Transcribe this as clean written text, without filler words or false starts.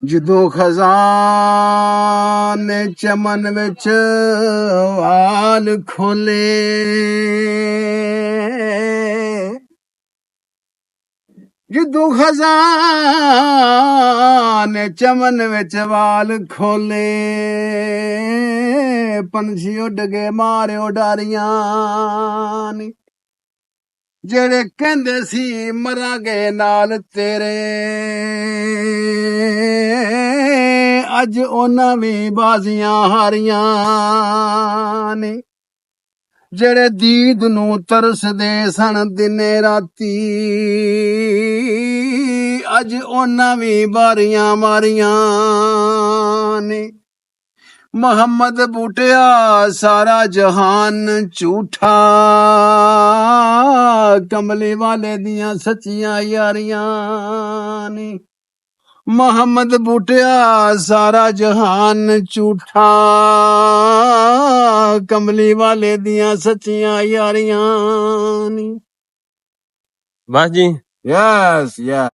ਜਦੋਂ ਖਜ਼ਾਨੇ ਚਮਨ ਵਿੱਚ ਵਾਲ ਖੋਲੇ, ਜਦੋਂ ਖਜ਼ਾਨੇ ਚਮਨ ਵਿੱਚ ਵਾਲ ਖੋਲੇ, ਪੰਛੀ ਉੱਡ ਗਏ ਮਾਰਿਓ ਡਾਰੀਆਂ ਨੀ, ਜਿਹੜੇ ਕਹਿੰਦੇ ਸੀ ਮਰਾਂਗੇ ਨਾਲ ਤੇਰੇ, ਅੱਜ ਉਹਨਾਂ ਵੀ ਬਾਜ਼ੀਆਂ ਹਾਰੀਆਂ ਨੇ। ਜਿਹੜੇ ਦੀਦ ਨੂੰ ਤਰਸਦੇ ਸਨ ਦਿਨੇ ਰਾਤੀ, ਅੱਜ ਉਹਨਾਂ ਵੀ ਬਾਰੀਆਂ ਮਾਰੀਆਂ ਨੇ। ਮੁਹੰਮਦ ਬੂਟਿਆ ਸਾਰਾ ਜਹਾਨ ਝੂਠਾ, ਕਮਲੇ ਵਾਲੇ ਦੀਆਂ ਸੱਚੀਆਂ ਯਾਰੀਆਂ ਨੇ। ਮੁਹੰਮਦ ਬੂਟਿਆ ਸਾਰਾ ਜਹਾਨ ਝੂਠਾ, ਕਮਲੀ ਵਾਲੇ ਦੀਆਂ ਸੱਚੀਆਂ ਯਾਰੀਆਂ ਨੇ। ਬਸ ਜੀ। Yes yes.